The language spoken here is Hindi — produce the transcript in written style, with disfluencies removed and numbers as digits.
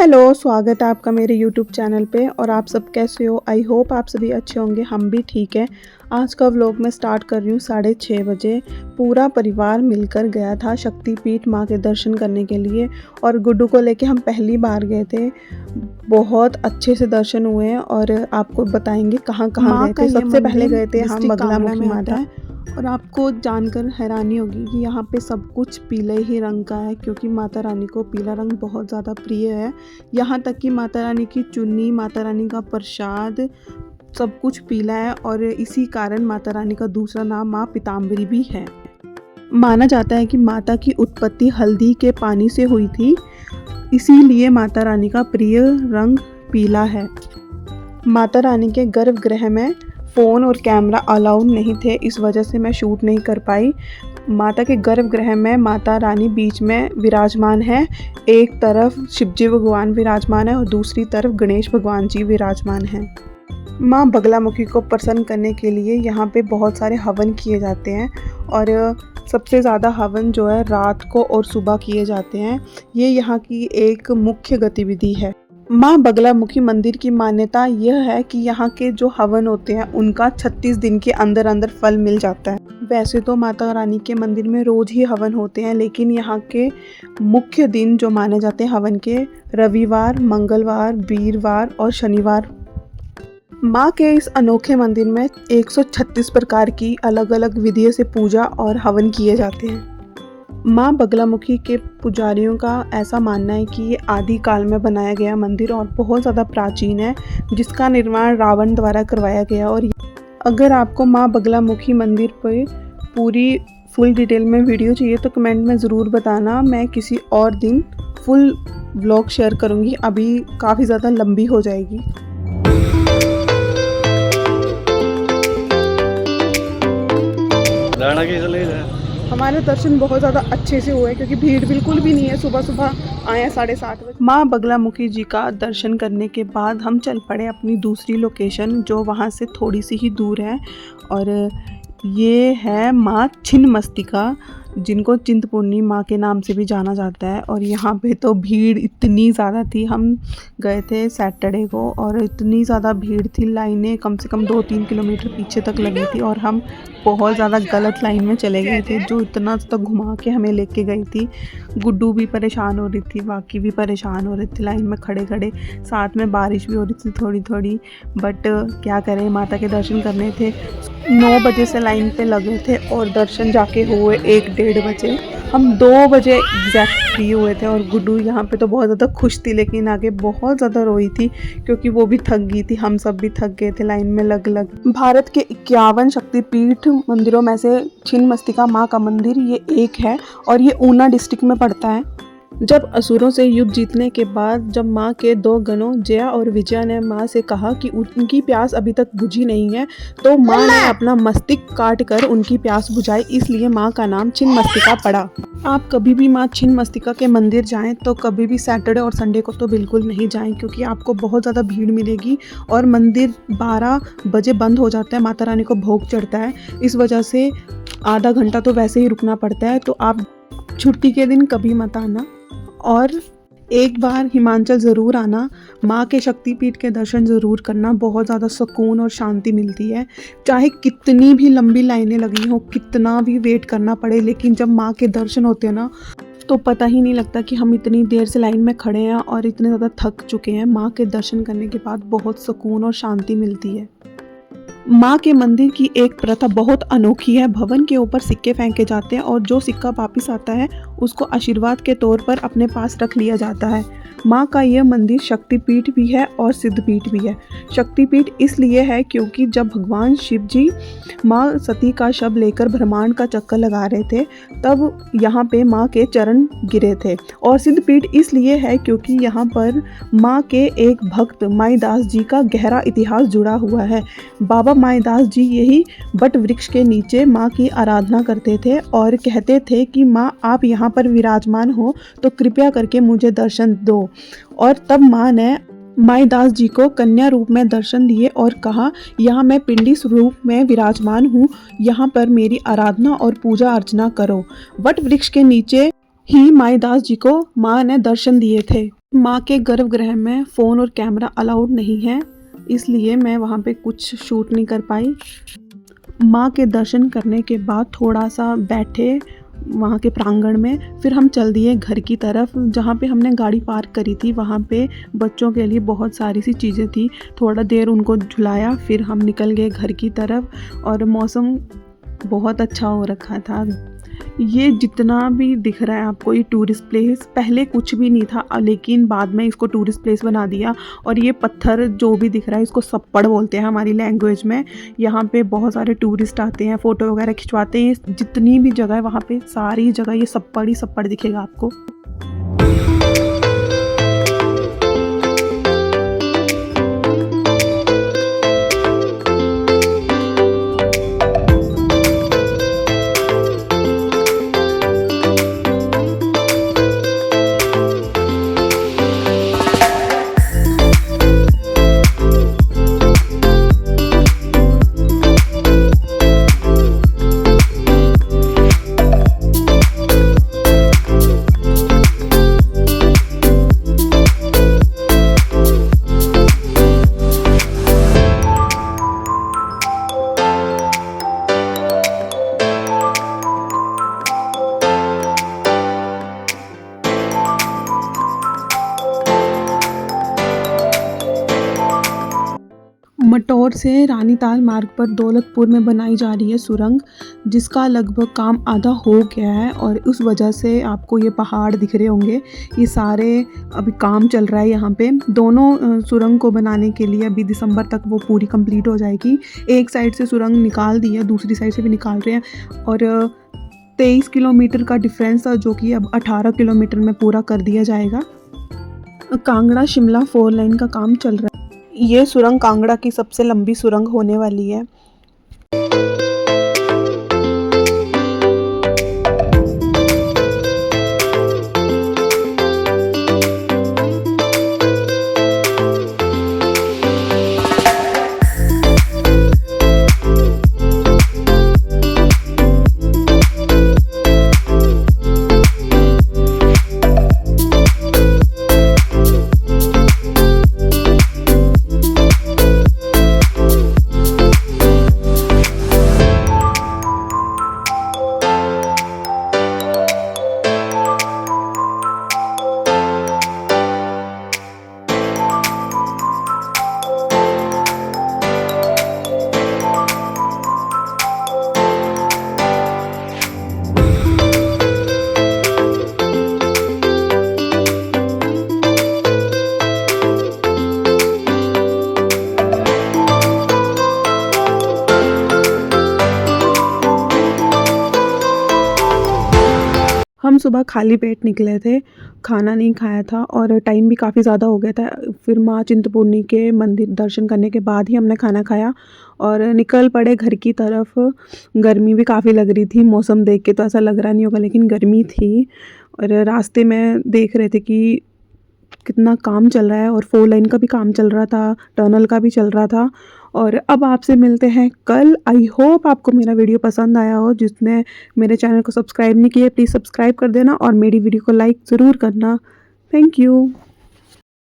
हेलो, स्वागत है आपका मेरे यूट्यूब चैनल पे। और आप सब कैसे हो? आई होप आप सभी अच्छे होंगे। हम भी ठीक हैं। आज का व्लॉग मैं स्टार्ट कर रही हूँ 6:30 बजे। पूरा परिवार मिलकर गया था शक्तिपीठ माँ के दर्शन करने के लिए और गुड्डू को लेके हम पहली बार गए थे। बहुत अच्छे से दर्शन हुए हैं और आपको बताएंगे कहाँ कहाँ गए थे। सबसे पहले गए थे हम बगलामुखी माता और आपको जानकर हैरानी होगी कि यहाँ पे सब कुछ पीले ही रंग का है, क्योंकि माता रानी को पीला रंग बहुत ज़्यादा प्रिय है। यहाँ तक कि माता रानी की चुन्नी, माता रानी का प्रसाद सब कुछ पीला है और इसी कारण माता रानी का दूसरा नाम माँ पीताम्बरी भी है। माना जाता है कि माता की उत्पत्ति हल्दी के पानी से हुई थी, इसीलिए माता रानी का प्रिय रंग पीला है। माता रानी के गर्भगृह में फ़ोन और कैमरा अलाउड नहीं थे, इस वजह से मैं शूट नहीं कर पाई। माता के गर्भगृह में माता रानी बीच में विराजमान है। एक तरफ शिवजी भगवान विराजमान है और दूसरी तरफ गणेश भगवान जी विराजमान हैं। माँ बगलामुखी को प्रसन्न करने के लिए यहाँ पे बहुत सारे हवन किए जाते हैं और सबसे ज़्यादा हवन जो है रात को और सुबह किए जाते हैं। ये यहाँ की एक मुख्य गतिविधि है। माँ बगलामुखी मंदिर की मान्यता यह है कि यहाँ के जो हवन होते हैं उनका 36 दिन के अंदर अंदर फल मिल जाता है। वैसे तो माता रानी के मंदिर में रोज़ ही हवन होते हैं, लेकिन यहाँ के मुख्य दिन जो माने जाते हैं हवन के रविवार, मंगलवार, वीरवार और शनिवार। माँ के इस अनोखे मंदिर में 136 प्रकार की अलग अलग विधियों से पूजा और हवन किए जाते हैं। माँ बगलामुखी के पुजारियों का ऐसा मानना है कि ये आदि काल में बनाया गया मंदिर और बहुत ज़्यादा प्राचीन है, जिसका निर्माण रावण द्वारा करवाया गया। और अगर आपको माँ बगलामुखी मंदिर पर पूरी फुल डिटेल में वीडियो चाहिए तो कमेंट में ज़रूर बताना। मैं किसी और दिन फुल व्लॉग शेयर करूँगी, अभी काफ़ी ज़्यादा लंबी हो जाएगी। हमारे दर्शन बहुत ज़्यादा अच्छे से हुए क्योंकि भीड़ बिल्कुल भी नहीं है। सुबह सुबह आए 7:30 बजे। माँ बगलामुखी जी का दर्शन करने के बाद हम चल पड़े अपनी दूसरी लोकेशन, जो वहाँ से थोड़ी सी ही दूर है, और ये है माँ छिन्नमस्तिका, जिनको चिंतपूर्णी माँ के नाम से भी जाना जाता है। और यहाँ पे तो भीड़ इतनी ज़्यादा थी। हम गए थे सैटरडे को और इतनी ज़्यादा भीड़ थी, लाइनें कम से कम 2-3 किलोमीटर पीछे तक लगी थी और हम बहुत ज़्यादा गलत लाइन में चले गए थे, जो इतना तक घुमा के हमें लेके गई थी। गुड्डू भी परेशान हो रही थी, बाकी भी परेशान हो रहे थे लाइन में खड़े खड़े। साथ में बारिश भी हो रही थी थोड़ी थोड़ी, बट क्या करें, माता के दर्शन करने थे। 9 बजे से लाइन पे लगे थे और दर्शन जाके हुए 1-1:30 बजे। हम 2 बजे एग्जैक्ट फ्री हुए थे और गुड्डू यहाँ पे तो बहुत ज़्यादा खुश थी, लेकिन आगे बहुत ज़्यादा रोई थी क्योंकि वो भी थक गई थी। हम सब भी थक गए थे लाइन में लग लग। भारत के 51 शक्तिपीठ मंदिरों में से छिन्नमस्तिका माँ का मंदिर ये एक है और ये ऊना डिस्ट्रिक्ट में पड़ता है। जब असुरों से युद्ध जीतने के बाद जब माँ के 2 गणों जया और विजया ने माँ से कहा कि उनकी प्यास अभी तक बुझी नहीं है, तो माँ ने अपना मस्तिष्क काट कर उनकी प्यास बुझाई, इसलिए माँ का नाम छिन्नमस्तिका पड़ा। आप कभी भी माँ छिन्नमस्तिका के मंदिर जाएं तो कभी भी सैटरडे और संडे को तो बिल्कुल नहीं जाएं, क्योंकि आपको बहुत ज़्यादा भीड़ मिलेगी और मंदिर 12 बजे बंद हो जाता है। माता रानी को भोग चढ़ता है, इस वजह से आधा घंटा तो वैसे ही रुकना पड़ता है। तो आप छुट्टी के दिन कभी मत आना और एक बार हिमाचल ज़रूर आना। माँ के शक्तिपीठ के दर्शन ज़रूर करना, बहुत ज़्यादा सुकून और शांति मिलती है। चाहे कितनी भी लंबी लाइनें लगी हो, कितना भी वेट करना पड़े, लेकिन जब माँ के दर्शन होते हैं ना तो पता ही नहीं लगता कि हम इतनी देर से लाइन में खड़े हैं और इतने ज़्यादा थक चुके हैं। माँ के दर्शन करने के बाद बहुत सुकून और शांति मिलती है। माँ के मंदिर की एक प्रथा बहुत अनोखी है। भवन के ऊपर सिक्के फेंके जाते हैं और जो सिक्का वापिस आता है उसको आशीर्वाद के तौर पर अपने पास रख लिया जाता है। माँ का यह मंदिर शक्तिपीठ भी है और सिद्धपीठ भी है। शक्तिपीठ इसलिए है क्योंकि जब भगवान शिव जी माँ सती का शव लेकर ब्रह्मांड का चक्कर लगा रहे थे, तब यहाँ पे माँ के चरण गिरे थे। और सिद्धपीठ इसलिए है क्योंकि यहाँ पर माँ के एक भक्त माईदास जी का गहरा इतिहास जुड़ा हुआ है। बाबा माईदास जी यही बट वृक्ष के नीचे माँ की आराधना करते थे और कहते थे कि माँ आप यहाँ पर विराजमान हो तो कृपया करके मुझे दर्शन दो। और तब माँ ने माईदास जी को कन्या रूप में दर्शन दिए और कहा, यहाँ मैं पिंडी स्वरूप में विराजमान हूँ, यहाँ पर मेरी आराधना और पूजा अर्चना करो। वट वृक्ष के नीचे ही माईदास जी को माँ ने दर्शन दिए थे। माँ के गर्भगृह में फ़ोन और कैमरा अलाउड नहीं है, इसलिए मैं वहाँ पे कुछ शूट नहीं कर पाई। माँ के दर्शन करने के बाद थोड़ा-सा बैठे वहाँ के प्रांगण में, फिर हम चल दिए घर की तरफ जहाँ पे हमने गाड़ी पार्क करी थी। वहाँ पे बच्चों के लिए बहुत सारी सी चीज़ें थी, थोड़ा देर उनको झुलाया, फिर हम निकल गए घर की तरफ और मौसम बहुत अच्छा हो रखा था। ये जितना भी दिख रहा है आपको ये टूरिस्ट प्लेस, पहले कुछ भी नहीं था लेकिन बाद में इसको टूरिस्ट प्लेस बना दिया। और ये पत्थर जो भी दिख रहा है इसको सप्पड़ बोलते हैं हमारी लैंग्वेज में। यहाँ पे बहुत सारे टूरिस्ट आते हैं, फ़ोटो वगैरह खिंचवाते हैं। जितनी भी जगह है वहाँ पे सारी जगह ये सप्पड़ ही सप्पड़ दिखेगा आपको। मटौर से रानीताल मार्ग पर दौलतपुर में बनाई जा रही है सुरंग, जिसका लगभग काम आधा हो गया है और उस वजह से आपको ये पहाड़ दिख रहे होंगे। ये सारे अभी काम चल रहा है यहाँ पे। दोनों सुरंग को बनाने के लिए अभी दिसंबर तक वो पूरी कंप्लीट हो जाएगी। एक साइड से सुरंग निकाल दी है, दूसरी साइड से भी निकाल रहे हैं और 23 किलोमीटर का डिफरेंस था जो कि अब 18 किलोमीटर में पूरा कर दिया जाएगा। कांगड़ा शिमला 4 लाइन का काम चल रहा है। ये सुरंग कांगड़ा की सबसे लंबी सुरंग होने वाली है। हम सुबह खाली पेट निकले थे, खाना नहीं खाया था और टाइम भी काफ़ी ज़्यादा हो गया था। फिर माँ चिंतपूर्णी के मंदिर दर्शन करने के बाद ही हमने खाना खाया और निकल पड़े घर की तरफ। गर्मी भी काफ़ी लग रही थी, मौसम देख के तो ऐसा लग रहा नहीं होगा लेकिन गर्मी थी। और रास्ते में देख रहे थे कि कितना काम चल रहा है और 4 लाइन का भी काम चल रहा था, टनल का भी चल रहा था। और अब आपसे मिलते हैं कल। आई होप आपको मेरा वीडियो पसंद आया हो। जिसने मेरे चैनल को सब्सक्राइब नहीं किया प्लीज़ सब्सक्राइब कर देना और मेरी वीडियो को लाइक ज़रूर करना। Thank you.